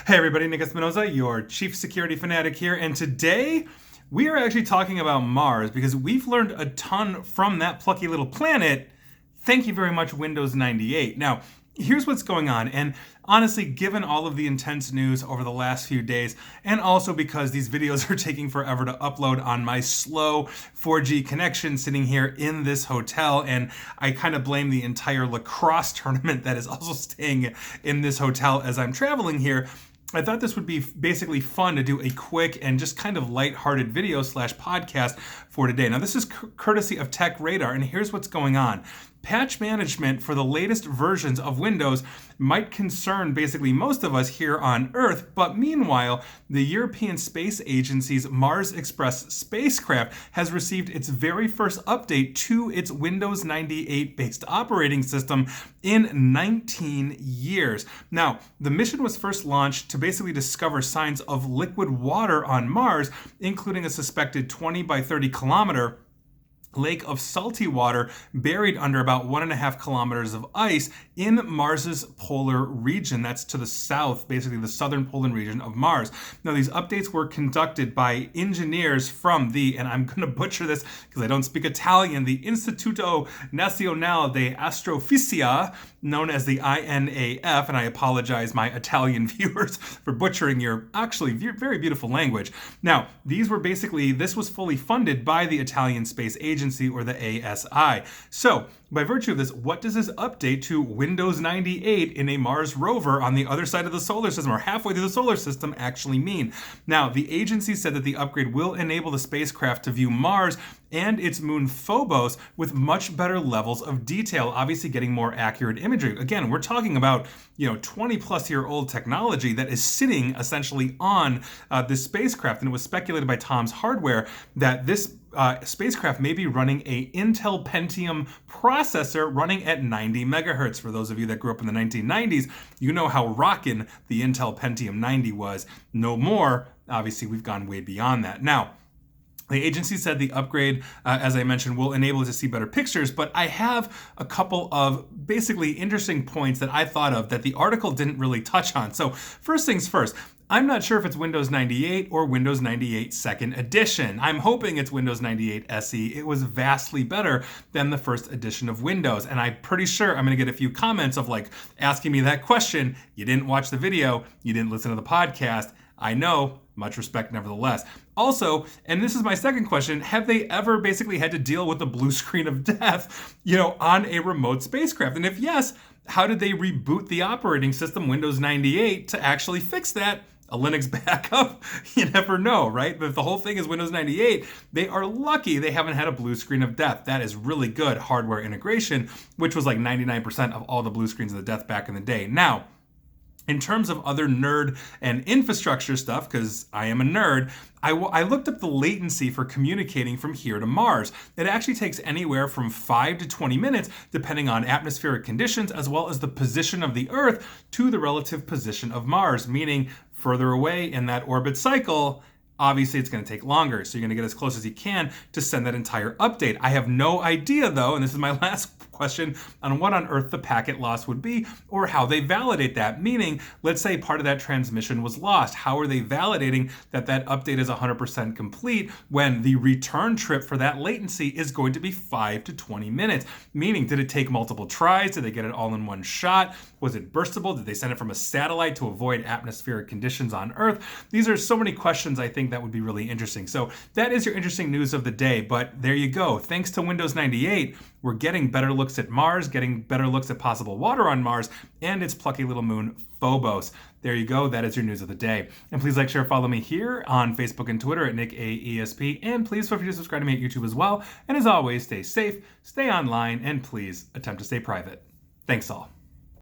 Hey everybody, Nick Espinoza, your chief security fanatic here, and today we are actually talking about Mars because we've learned a ton from that plucky little planet. Thank you very much, Windows 98. Now, here's what's going on, and honestly, given all of the intense news over the last few days, and also because these videos are taking forever to upload on my slow 4G connection sitting here in this hotel, and I kind of blame the entire lacrosse tournament that is also staying in this hotel as I'm traveling here. I thought this would be basically fun to do a quick and just kind of lighthearted video slash podcast for today. Now, this is courtesy of Tech Radar, and here's what's going on. Patch management for the latest versions of Windows might concern basically most of us here on Earth, but meanwhile, the European Space Agency's Mars Express spacecraft has received its very first update to its Windows 98 based operating system in 19 years. Now, the mission was first launched to basically discover signs of liquid water on Mars, including a suspected 20 by 30 kilometer lake of salty water buried under about 1.5 kilometers of ice in Mars's polar region. That's to the south, basically the southern polar region of Mars. Now, these updates were conducted by engineers from the, and I'm going to butcher this because I don't speak Italian, the Istituto Nazionale di Astrofisica, known as the INAF, and I apologize, my Italian viewers, for butchering your actually very beautiful language. Now, this was fully funded by the Italian Space Agency, or the ASI. So, by virtue of this, what does this update to Windows 98 in a Mars rover on the other side of the solar system, or halfway through the solar system, actually mean? Now, the agency said that the upgrade will enable the spacecraft to view Mars and its moon Phobos with much better levels of detail, obviously getting more accurate imagery. Again, we're talking about 20 plus year old technology that is sitting essentially on this spacecraft, and it was speculated by Tom's Hardware that this spacecraft may be running a Intel Pentium processor running at 90 megahertz. For those of you that grew up in the 1990s, you know how rockin' the Intel Pentium 90 was. No more. Obviously, we've gone way beyond that. Now, the agency said the upgrade, as I mentioned, will enable us to see better pictures, but I have a couple of basically interesting points that I thought of that the article didn't really touch on. So first things first, I'm not sure if it's Windows 98 or Windows 98 Second Edition. I'm hoping it's Windows 98 SE. It was vastly better than the first edition of Windows, and I'm pretty sure I'm going to get a few comments of asking me that question. You didn't watch the video, you didn't listen to the podcast. I know, much respect nevertheless. Also, and this is my second question, have they ever basically had to deal with the blue screen of death, on a remote spacecraft? And if yes, how did they reboot the operating system, Windows 98, to actually fix that? A Linux backup? You never know, right? But if the whole thing is Windows 98, they are lucky they haven't had a blue screen of death. That is really good hardware integration, which was like 99% of all the blue screens of death back in the day. Now, in terms of other nerd and infrastructure stuff, because I am a nerd, I looked up the latency for communicating from here to Mars. It actually takes anywhere from 5 to 20 minutes, depending on atmospheric conditions, as well as the position of the Earth to the relative position of Mars, meaning further away in that orbit cycle, obviously it's going to take longer. So you're going to get as close as you can to send that entire update. I have no idea, though, and this is my last question, on what on earth the packet loss would be or how they validate that. Meaning, let's say part of that transmission was lost. How are they validating that that update is 100% complete when the return trip for that latency is going to be 5 to 20 minutes? Meaning, did it take multiple tries? Did they get it all in one shot? Was it burstable? Did they send it from a satellite to avoid atmospheric conditions on Earth? These are so many questions I think that would be really interesting. So that is your interesting news of the day, but there you go. Thanks to Windows 98, we're getting better looks at Mars, getting better looks at possible water on Mars, and its plucky little moon, Phobos. There you go. That is your news of the day. And please like, share, follow me here on Facebook and Twitter at NickAESP. And please feel free to subscribe to me at YouTube as well. And as always, stay safe, stay online, and please attempt to stay private. Thanks all.